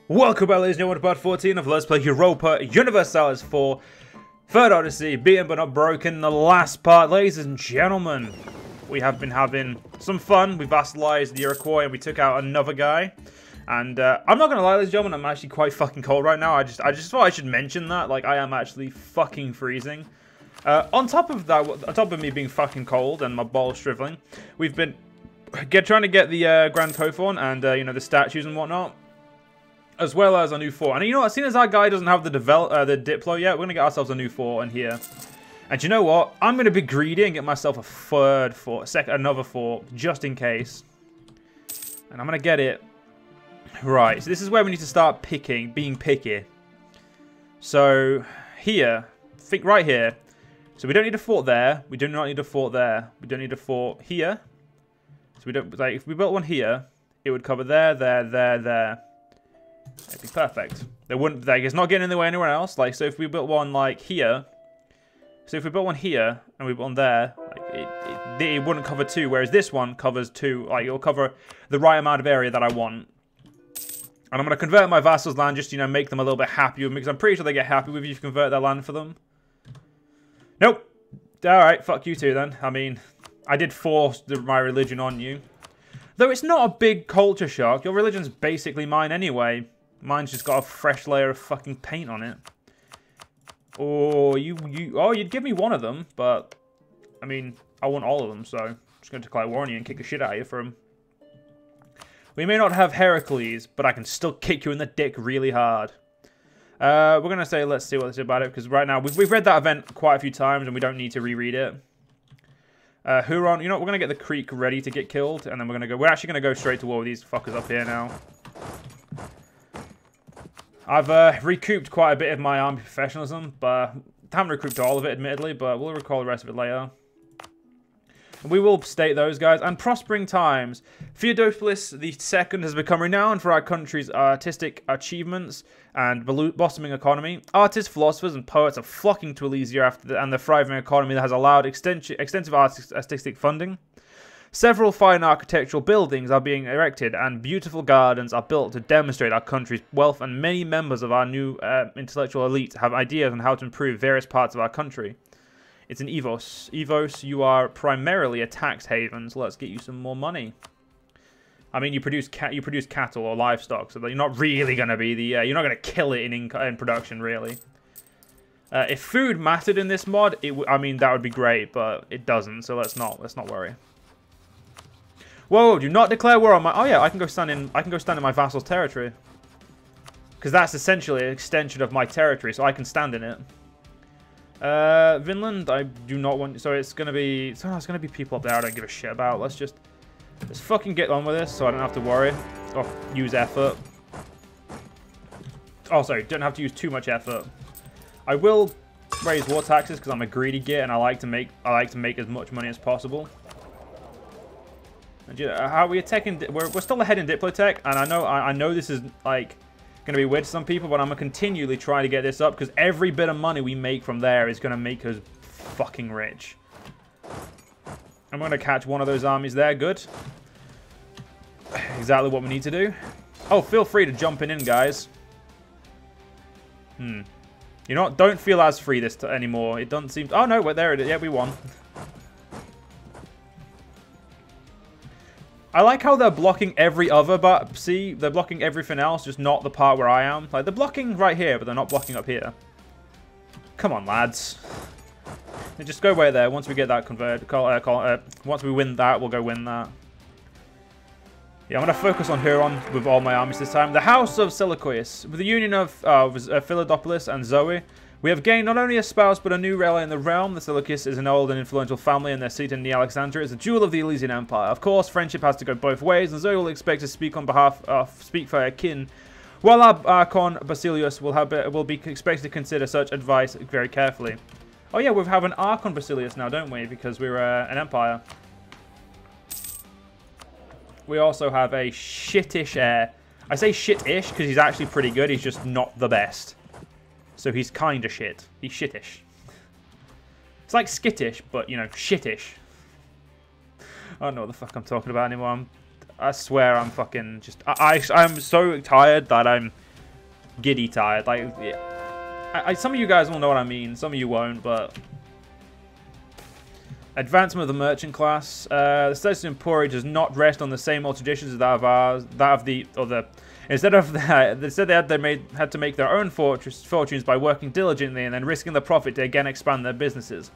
Welcome back, ladies and gentlemen, to part 14 of Let's Play Europa Universalis for Third Odyssey, beaten but not broken. The last part, ladies and gentlemen, we have been having some fun. We vassalized the Iroquois and we took out another guy. And I'm not gonna lie, ladies and gentlemen, I'm actually quite fucking cold right now. I just thought I should mention that. Like, I am actually fucking freezing. On top of that, on top of me being fucking cold and my balls shriveling, we've been trying to get the Grand Cothorn and you know, the statues and whatnot, as well as a new fort. And you know what? As soon as our guy doesn't have the Diplo yet, we're gonna get ourselves a new fort in here. And you know what? I'm gonna be greedy and get myself a third fort, another fort, just in case. And I'm gonna get it right. So this is where we need to start being picky. So here, think right here. So we don't need a fort there. We do not need a fort there. We don't need a fort here. So we don't, like, if we built one here, it would cover there, there, there, there. It'd be perfect. They wouldn't, like, it's not getting in the way anywhere else. Like, so if we built one like here, so if we built one here and we built one there, like, it wouldn't cover two, whereas this one covers two. Like, it'll cover the right amount of area that I want. And I'm gonna convert my vassals' land just, you know, make them a little bit happy with me, because I'm pretty sure they get happy with you if you convert their land for them. Nope. Alright, fuck you too then. I mean, I did force my religion on you. Though it's not a big culture shock. Your religion's basically mine anyway. Mine's just got a fresh layer of fucking paint on it. Or you'd give me one of them, but I mean, I want all of them, so I'm just going to declare war on you and kick the shit out of you for them. We may not have Heracles, but I can still kick you in the dick really hard. We're going to say, let's see what this is about it, because right now, we've read that event quite a few times, and we don't need to reread it. Huron, you know what, we're going to get the Creek ready to get killed, and then we're actually going to go straight to war with these fuckers up here now. I've recouped quite a bit of my army professionalism, but I haven't recouped all of it, admittedly, but we'll recall the rest of it later. We will state those, guys. And prospering times. Theodopolis II has become renowned for our country's artistic achievements and blossoming economy. Artists, philosophers, and poets are flocking to Elysia and the thriving economy that has allowed extensive artistic funding. Several fine architectural buildings are being erected, and beautiful gardens are built to demonstrate our country's wealth, and many members of our new intellectual elite have ideas on how to improve various parts of our country. It's an Evos. Evos, you are primarily a tax haven, so let's get you some more money. I mean, you produce cattle or livestock, so you're not really going to be the... you're not going to kill it in production, really. If food mattered in this mod, I mean, that would be great, but it doesn't, so let's not worry. Whoa, do not declare war on my... Oh yeah, I can go stand in my vassal's territory. Because that's essentially an extension of my territory, so I can stand in it. Vinland, I do not want... So it's going to be... it's going to be people up there I don't give a shit about. Let's fucking get on with this so I don't have to worry. Or use effort. Oh, sorry. Don't have to use too much effort. I will raise war taxes because I'm a greedy git and I like to make as much money as possible. And you know, how we attacking... We're still ahead in Diplotech, and I know this is, like... going to be weird to some people, but I'm going to continually try to get this up because every bit of money we make from there is going to make us fucking rich. I'm going to catch one of those armies there. Good. Exactly what we need to do. Oh, feel free to jump in, guys. You know what? Don't feel as free anymore. It doesn't seem... Oh, no, well, there it is. Yeah, we won. I like how they're blocking every other, but see, they're blocking everything else, just not the part where I am. Like, they're blocking right here, but they're not blocking up here. Come on, lads. And just go away there. Once we get that converted, once we win that, we'll go win that. Yeah, I'm going to focus on Huron with all my armies this time. The House of Silicoius. With the union of Philodopolis and Zoe, we have gained not only a spouse, but a new ally in the realm. The Silicoius is an old and influential family, and their seat in the Alexandria is a jewel of the Elysian Empire. Of course, friendship has to go both ways, and Zoe will expect to speak for her kin, while our Archon Basilius will be expected to consider such advice very carefully. Oh yeah, we have an Archon Basilius now, don't we? Because we're an empire. We also have a shittish heir. I say shit-ish because he's actually pretty good. He's just not the best. So he's kind of shit. He's shittish. It's like skittish, but, you know, shittish. I don't know what the fuck I'm talking about anymore. I swear I'm fucking just... I'm so tired that I'm giddy tired. Like, yeah. Some of you guys will know what I mean. Some of you won't, but... Advancement of the merchant class. The status of Emporia does not rest on the same old traditions as that of ours. Instead they had to make their own fortunes by working diligently and then risking the profit to again expand their businesses.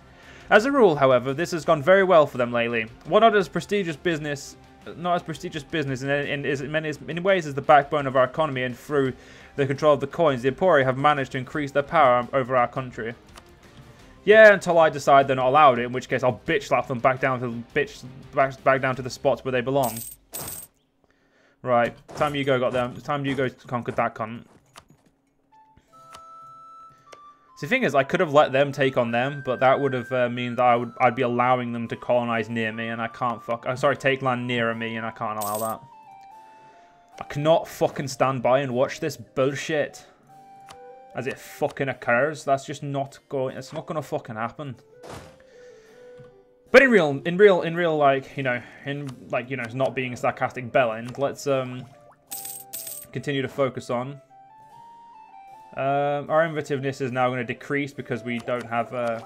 As a rule, however, this has gone very well for them lately. What not as prestigious business in many ways is the backbone of our economy, and through the control of the coins, the Emporia have managed to increase their power over our country. Yeah, until I decide they're not allowed it, in which case I'll bitch slap them back down to the spots where they belong. Right, time Hugo got them. Time Hugo conquered that cunt. See, the thing is, I could have let them take on them, but that would have mean that I'd be allowing them to colonize near me, and I can't take land nearer me, and I can't allow that. I cannot fucking stand by and watch this bullshit as it fucking occurs. That's just not going. It's not gonna fucking happen. But in real, like, it's not being a sarcastic bellend. Let's continue to focus on. Our inventiveness is now going to decrease because we don't have a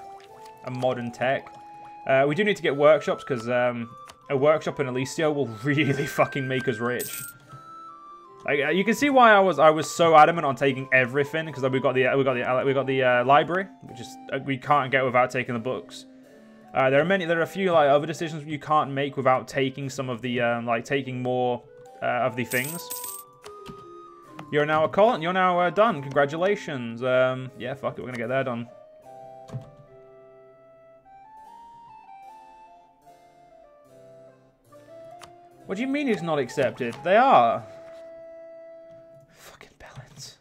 modern tech. We do need to get workshops because a workshop in Elysia will really fucking make us rich. Like, you can see why I was so adamant on taking everything, because we got the library, which is we can't get without taking the books. There are a few like other decisions you can't make without taking some of the taking more of the things. You're now a colon. You're now done. Congratulations. Yeah, fuck it. We're gonna get that done. What do you mean it's not accepted? They are. Fucking balance.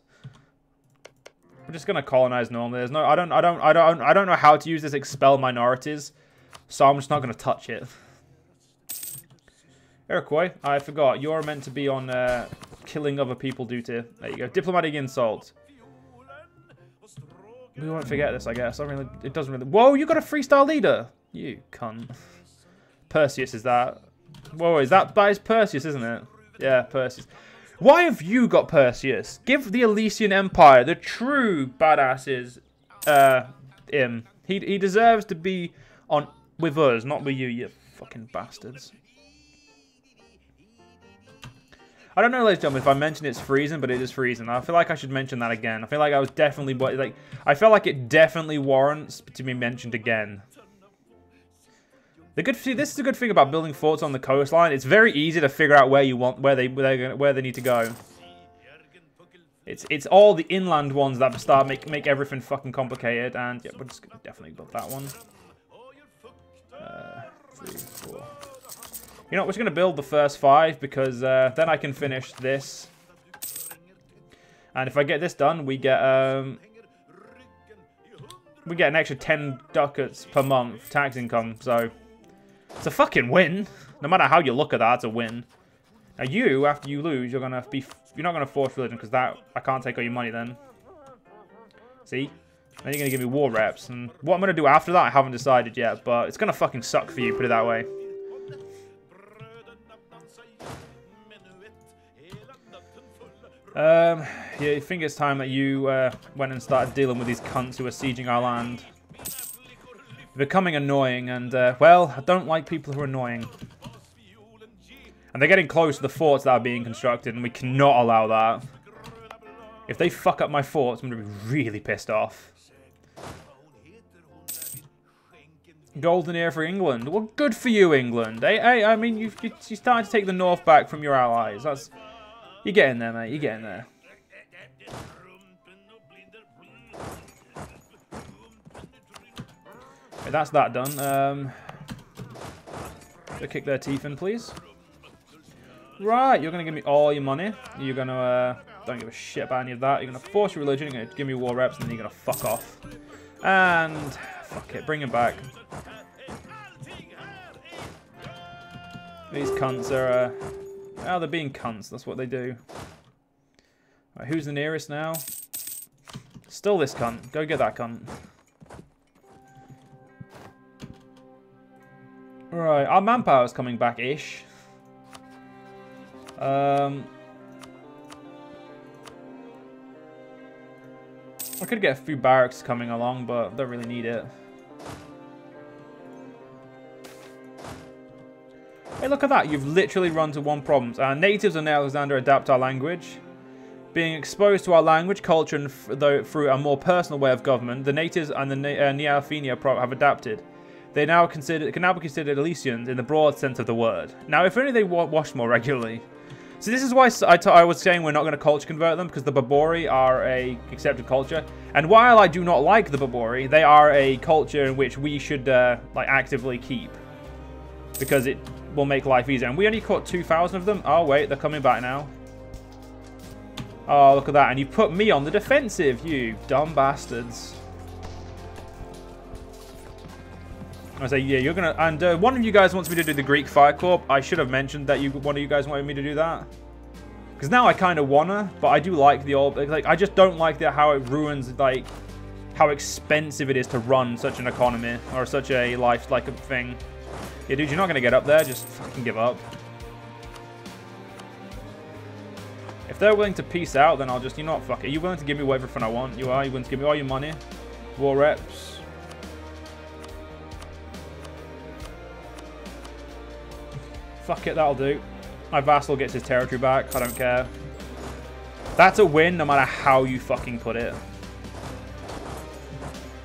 We're just gonna colonize normally. There's no. I don't know how to use this expel minorities, so I'm just not gonna touch it. Iroquois, I forgot. You're meant to be on killing other people due to... There you go. Diplomatic insult. We won't forget this, I guess. It doesn't really... Whoa, you got a freestyle leader! You cunt. Perseus is that. Whoa, is that is Perseus, isn't it? Yeah, Perseus. Why have you got Perseus? Give the Elysian Empire the true badasses him. He deserves to be on with us, not with you, you fucking bastards. I don't know, ladies and gentlemen, if I mentioned it's freezing, but it is freezing. I feel like I should mention that again. I feel like I was definitely like, I feel like it definitely warrants to be mentioned again. See, this is a good thing about building forts on the coastline. It's very easy to figure out where you want, where they need to go. It's all the inland ones that make everything fucking complicated. And yeah, we're just gonna definitely build that one. 3, 4. You know, we're just going to build the first 5 because then I can finish this. And if I get this done, we get an extra 10 ducats per month tax income. So it's a fucking win. No matter how you look at that, it's a win. Now you, after you lose, you're not going to force religion because I can't take all your money then. See? Then you're going to give me war reps. And what I'm going to do after that, I haven't decided yet. But it's going to fucking suck for you, put it that way. Yeah, I think it's time that you went and started dealing with these cunts who are sieging our land. They're becoming annoying, and, well, I don't like people who are annoying. And they're getting close to the forts that are being constructed, and we cannot allow that. If they fuck up my forts, I'm going to be really pissed off. Golden era for England. Well, good for you, England. Hey, I mean, you're starting to take the north back from your allies. You're getting there, mate. You're getting there. Okay, that's that done. So kick their teeth in, please. Right, you're going to give me all your money. You're going to... don't give a shit about any of that. You're going to force your religion. You're going to give me war reps, and then you're going to fuck off. And... fuck it. Bring him back. These cunts are... oh, they're being cunts. That's what they do. Right, who's the nearest now? Still this cunt. Go get that cunt. Right, our manpower's coming back-ish. I could get a few barracks coming along, but don't really need it. Hey, look at that. You've literally run to one problem. Our natives in Alexander adapt our language. Being exposed to our language, culture, and through a more personal way of government, the natives and the Neophenia have adapted. They now can now be considered Elysians in the broad sense of the word. Now, if only they washed more regularly. So this is why I was saying we're not going to culture convert them, because the Babori are a accepted culture. And while I do not like the Babori, they are a culture in which we should like actively keep, because it will make life easier. And we only caught 2,000 of them. Oh wait, they're coming back now. Oh, look at that. And you put me on the defensive, you dumb bastards. I say, yeah, you're gonna, and one of you guys wants me to do the Greek Fire Corps. I should have mentioned that one of you guys wanted me to do that, because now I kind of wanna, but I do like the old, like, I just don't like how it ruins, like, how expensive it is to run such an economy or such a life, like a thing. Yeah, dude, you're not gonna get up there. Just fucking give up. If they're willing to peace out, then I'll just, you know what, fuck it. Are you willing to give me everything I want? You are. You willing to give me all your money, war reps? Fuck it, that'll do. My vassal gets his territory back. I don't care. That's a win no matter how you fucking put it.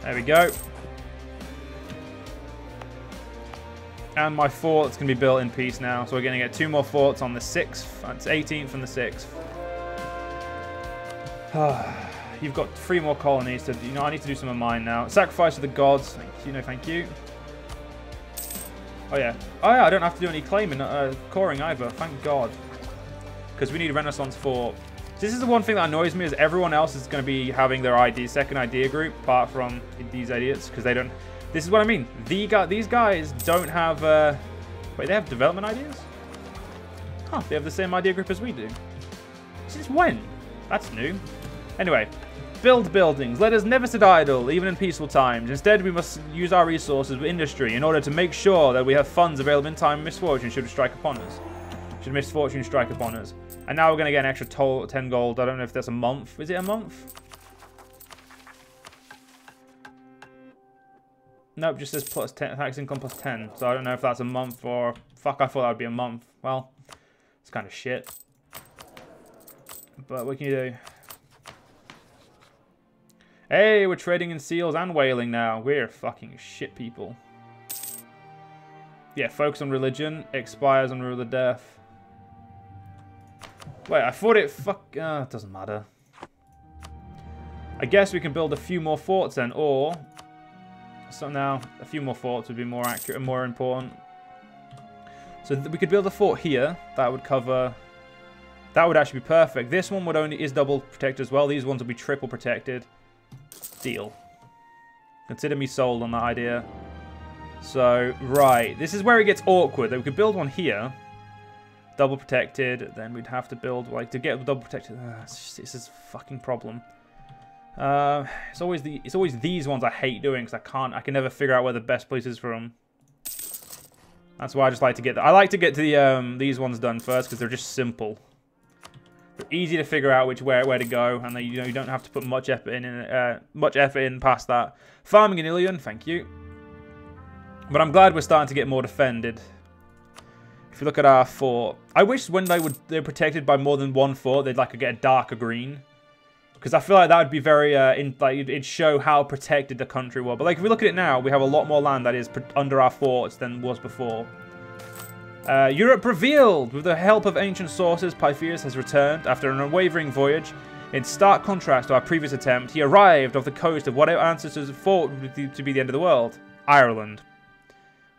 There we go. And my fort's going to be built in peace now. So we're going to get 2 more forts on the 6th. That's 18th and the 6th. You've got 3 more colonies. To, you know, I need to do some of mine now. Sacrifice to the gods. Thank you. No, thank you. Oh, yeah. Oh, yeah, I don't have to do any claiming, coring either. Thank God. Because we need a Renaissance fort. This is the one thing that annoys me, is everyone else is going to be having their second idea group, apart from these idiots, because they don't... This is what I mean. These guys don't have... Wait, they have development ideas? Huh, they have the same idea group as we do. Since when? That's new. Anyway, build buildings. Let us never sit idle, even in peaceful times. Instead, we must use our resources with industry in order to make sure that we have funds available in time of misfortune should strike upon us. Should misfortune strike upon us. And now we're going to get an extra 10 gold. I don't know if that's a month. Is it a month? Nope, just says plus 10, tax income plus 10. So I don't know if that's a month or... Fuck, I thought that would be a month. Well, it's kind of shit. But what can you do? Hey, we're trading in seals and whaling now. We're fucking shit people. Yeah, focus on religion. Expires on rule of death. Wait, I thought it... Fuck... it doesn't matter. I guess we can build a few more forts then, or... So now, a few more forts would be more accurate and more important. So we could build a fort here. That would cover... That would actually be perfect. This one would only is double protected as well. These ones will be triple protected. Deal. Consider me sold on that idea. So, right. This is where it gets awkward. We could build one here. Double protected. Then we'd have to build, like, to get double protected. This is a fucking problem. It's always these ones I hate doing, because I can never figure out where the best place is for them. That's why I just like to get I like to get to the these ones done first, because they're just simple. They're easy to figure out where to go, and you don't have to put much effort in past that. Farming in Ilion, thank you. But I'm glad we're starting to get more defended. If you look at our fort, I wish when they're protected by more than one fort, they'd get a darker green. Because I feel like that would be very, it'd show how protected the country was. But if we look at it now, we have a lot more land that is under our forts than was before. Europe revealed! With the help of ancient sources, Pythias has returned after an unwavering voyage. In stark contrast to our previous attempt, he arrived off the coast of what ancestors thought to be the end of the world. Ireland.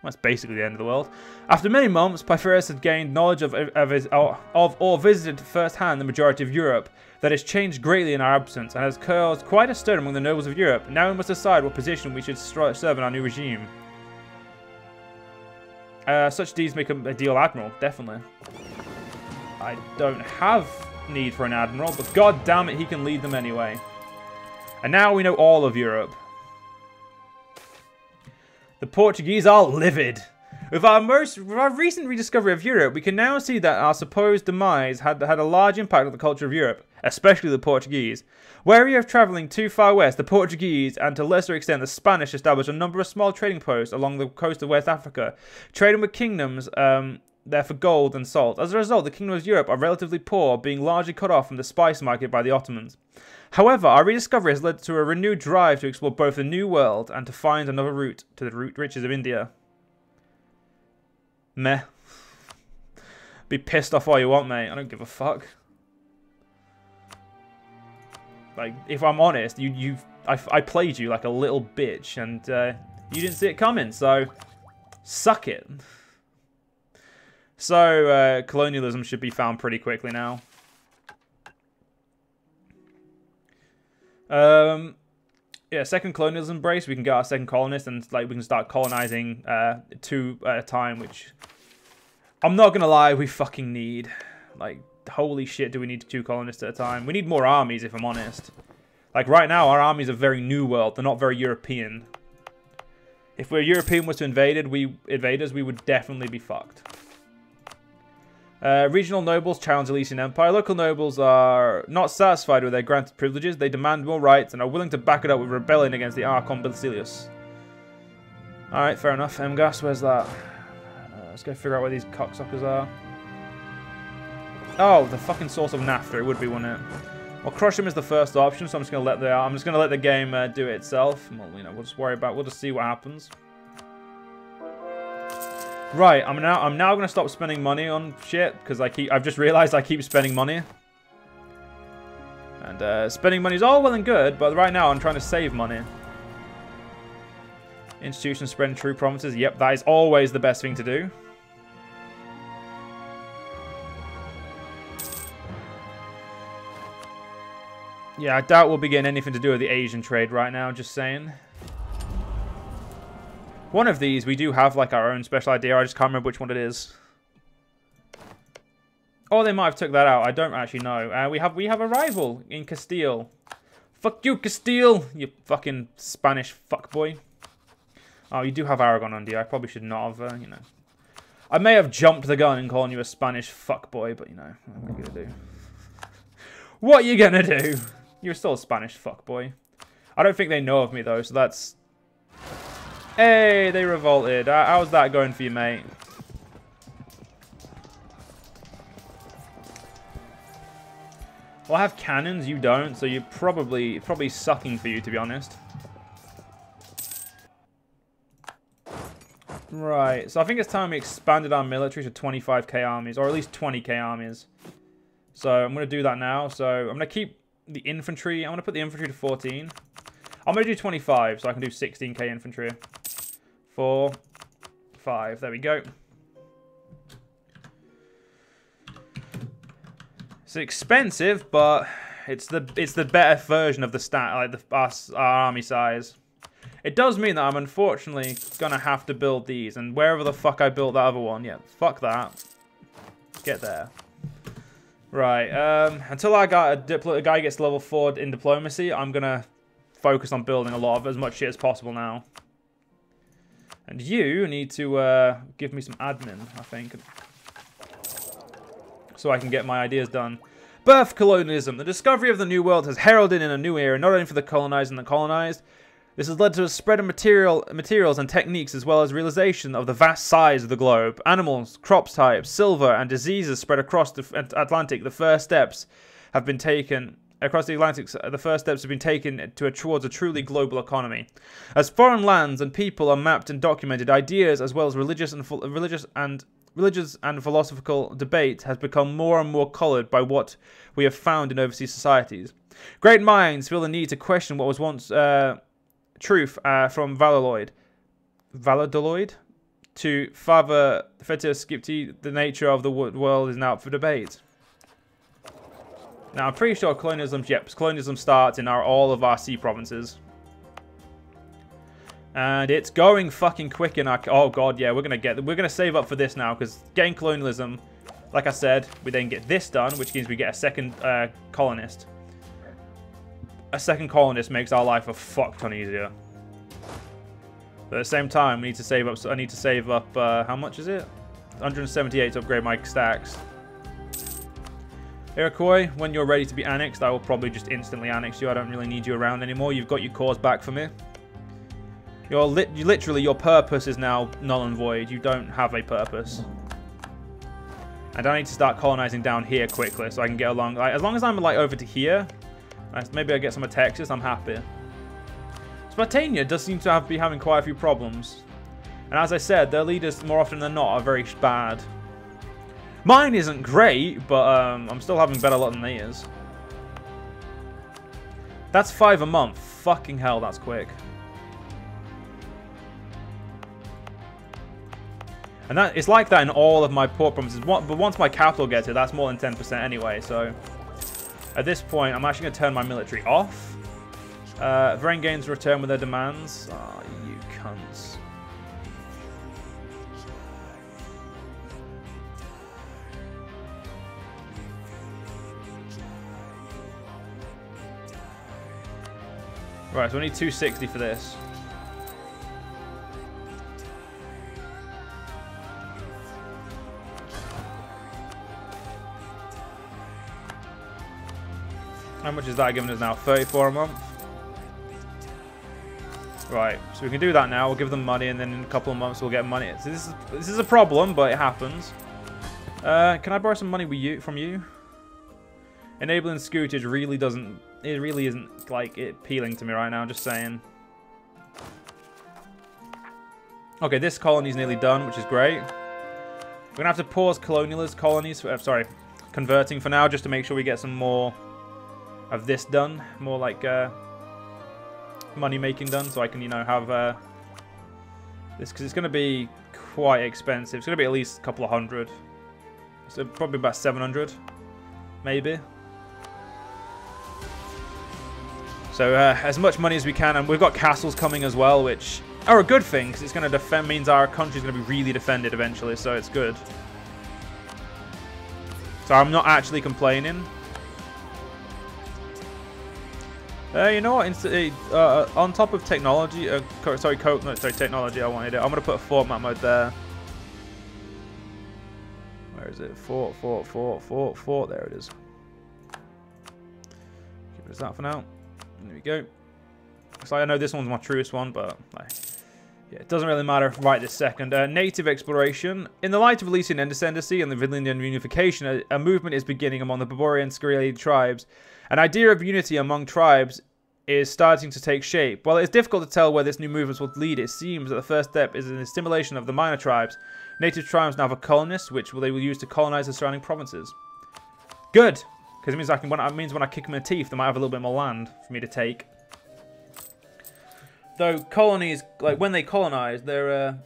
Well, that's basically the end of the world. After many months, Pythias had gained knowledge of or visited firsthand the majority of Europe. That has changed greatly in our absence and has caused quite a stir among the nobles of Europe. Now we must decide what position we should serve in our new regime. Such deeds make a ideal admiral, definitely. I don't have need for an admiral, but god damn it, he can lead them anyway. And now we know all of Europe. The Portuguese are livid. With our recent rediscovery of Europe, we can now see that our supposed demise had a large impact on the culture of Europe, especially the Portuguese. Wary of travelling too far west, the Portuguese, and to a lesser extent the Spanish, established a number of small trading posts along the coast of West Africa, trading with kingdoms there for gold and salt. As a result, the kingdoms of Europe are relatively poor, being largely cut off from the spice market by the Ottomans. However, our rediscovery has led to a renewed drive to explore both the New World and to find another route to the riches of India. Meh. Be pissed off all you want, mate. I don't give a fuck. Like, if I'm honest, I played you like a little bitch, and you didn't see it coming, so suck it. So, colonialism should be found pretty quickly now. Yeah, second colonialism embrace. We can get our second colonist, and like we can start colonizing 2 at a time, which I'm not gonna lie, we fucking need. Like, holy shit, do we need 2 colonists at a time? We need more armies, if I'm honest. Like, right now, our armies are very New World. They're not very European. If we're European was to invade us, we would definitely be fucked. Regional nobles challenge the Elysian Empire. Local nobles are not satisfied with their granted privileges. They demand more rights and are willing to back it up with rebellion against the Archon Basilius. Alright, fair enough. Emgas, where's that? Let's go figure out where these cocksuckers are. Oh, the fucking source of naphtha. It would be, wouldn't it? Well, crush them is the first option, so I'm just gonna let the game do it itself. Well, you know, we'll just see what happens. Right, I'm now gonna stop spending money on shit because I've just realized I keep spending money. And spending money is all well and good, but right now I'm trying to save money. Institutions spreading true provinces. Yep, that is always the best thing to do. Yeah, I doubt we'll be getting anything to do with the Asian trade right now, just saying. One of these, we do have like our own special idea. I just can't remember which one it is. Oh, they might have took that out. I don't actually know. We have a rival in Castile. Fuck you, Castile, you fucking Spanish fuckboy. Oh, you do have Aragon under you. I probably should not have, you know. I may have jumped the gun and calling you a Spanish fuckboy, but you know, what are you gonna do? What are you gonna do? You're still a Spanish fuckboy. I don't think they know of me though, so that's. Hey, they revolted. How's that going for you, mate? Well, I have cannons, you don't, so you're probably sucking for you, to be honest. Right, so I think it's time we expanded our military to 25k armies, or at least 20k armies. So I'm going to do that now. So I'm going to keep the infantry. I'm going to put the infantry to 14. I'm going to do 25, so I can do 16k infantry. 4, 5. There we go. It's expensive, but it's the better version of the stat, like our army size. It does mean that I'm unfortunately gonna have to build these, and wherever the fuck I built that other one, yeah, fuck that. Get there. Right. Until I got a guy gets level 4 in diplomacy, I'm gonna focus on building a lot of as much shit as possible now. And you need to give me some admin, I think, so I can get my ideas done. Birth colonialism. The discovery of the New World has heralded in a new era, not only for the colonized and the colonized. This has led to a spread of materials and techniques, as well as realization of the vast size of the globe. Animals, crop types, silver, and diseases spread across the Atlantic. The first steps have been taken across the Atlantic. The first steps have been taken towards a truly global economy. As foreign lands and people are mapped and documented, ideas as well as religious and philosophical debate has become more and more coloured by what we have found in overseas societies. Great minds feel the need to question what was once truth, from Valladolid to Father Skipti. The nature of the world is now up for debate. Now I'm pretty sure colonialism starts in all of our sea provinces. And it's going fucking quick in our... Oh god, yeah, we're gonna save up for this now, because getting colonialism, like I said, we then get this done, which means we get a second colonist. A second colonist makes our life a fuck ton easier. But at the same time, we need to save up. So I need to save up. How much is it? 178 to upgrade my stacks. Iroquois, when you're ready to be annexed, I will probably just instantly annex you. I don't really need you around anymore. You've got your cause back for me. Literally, your purpose is now null and void. You don't have a purpose. And I need to start colonizing down here quickly so I can get along. Like, as long as I'm like over to here, maybe I get some of Texas, I'm happy. Spartania does seem to be having quite a few problems. And as I said, their leaders, more often than not, are very bad. Mine isn't great, but I'm still having better luck than theirs. That's 5 a month. Fucking hell, that's quick. And it's like that in all of my port provinces. But once my capital gets it, that's more than 10% anyway. So at this point, I'm actually going to turn my military off. Varangians return with their demands. Oh, you cunts. Right, so we need 260 for this. How much is that giving us now? 34 a month? Right, so we can do that now. We'll give them money, and then in a couple of months we'll get money. So this is a problem, but it happens. Can I borrow some money from you? Enabling scootage really doesn't... It really isn't, like, appealing to me right now, just saying. Okay, this colony's nearly done, which is great. We're going to have to pause colonies, sorry, converting for now, just to make sure we get some more of this done. More like money making done, so I can, you know, have this, because it's going to be quite expensive. It's going to be at least a couple of hundred. So probably about 700, maybe. So as much money as we can, and we've got castles coming as well, which are a good thing, because it's going to defend, means our country's going to be really defended eventually, so it's good. So I'm not actually complaining. You know what? On top of technology, technology. I wanted it. I'm gonna put a fort map mode there. Where is it? Fort. There it is. Give us that for now. There we go. So I know this one's my truest one, but like, yeah, it doesn't really matter right this second. Native exploration. In the light of releasing Ascendancy and the Varangian unification, a movement is beginning among the Barbarian Scaly tribes. An idea of unity among tribes is starting to take shape. While it is difficult to tell where this new movement will lead, it seems that the first step is in the stimulation of the minor tribes. Native tribes now have colonists, which they will use to colonize the surrounding provinces. Good, because it means when I kick them in the teeth, they might have a little bit more land for me to take. Though colonies, like when they colonize, they're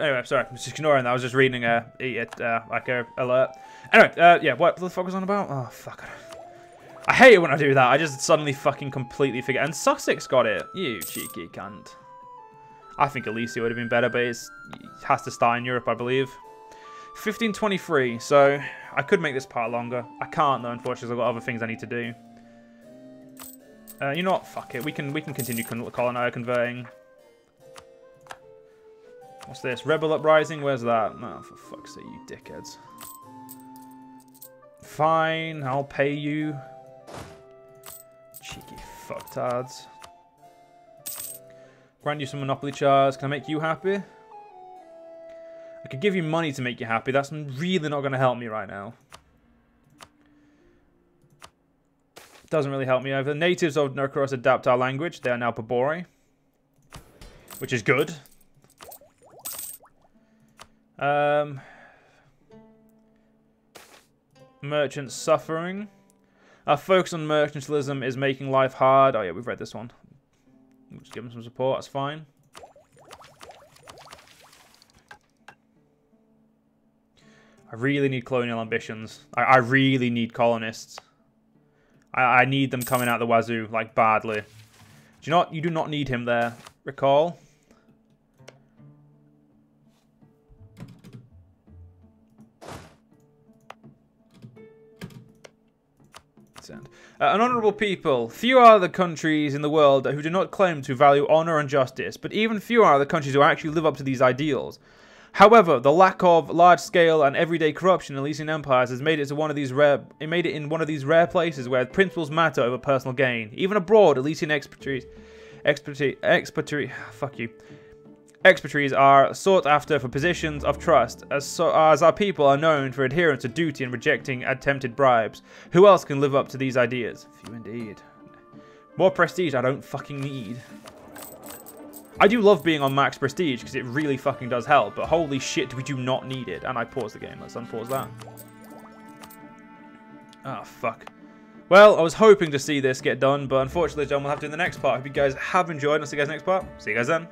anyway, sorry, I'm just ignoring that. I was just reading like a alert. Anyway, yeah, what the fuck was on about? Oh, fuck. I hate it when I do that. I just suddenly fucking completely forget. And Sussex got it. You cheeky cunt. I think Elysia would have been better, but it has to start in Europe, I believe. 1523. So I could make this part longer. I can't though, unfortunately. I've got other things I need to do. You know what? Fuck it. We can continue converting. What's this? Rebel Uprising? Where's that? Oh, for fuck's sake, you dickheads. Fine, I'll pay you. Cheeky fucktards. Grant you some monopoly charge. Can I make you happy? I could give you money to make you happy. That's really not going to help me right now. Doesn't really help me over. The natives of Nerkoros adapt our language. They are now Pabori, which is good. Merchants suffering. Our focus on mercantilism is making life hard. Oh yeah, we've read this one. We'll just give them some support. That's fine. I really need colonial ambitions. I really need colonists. I need them coming out the wazoo, like, badly. Do you know what? You do not need him there. Recall. Send. An honourable people. Few are the countries in the world who do not claim to value honour and justice, but even fewer are the countries who actually live up to these ideals. However, the lack of large-scale and everyday corruption in Elysian empires has made it to one of these rare places where principles matter over personal gain. Even abroad, Elysian expatriates are sought after for positions of trust, as our people are known for adherence to duty and rejecting attempted bribes. Who else can live up to these ideas? Few indeed. More prestige I don't fucking need. I do love being on max prestige because it really fucking does help, but holy shit, we do not need it. And I paused the game. Let's unpause that. Oh, fuck. Well, I was hoping to see this get done, but unfortunately, John, we'll have to do in the next part. Hope you guys have enjoyed, and I'll see you guys next part. See you guys then.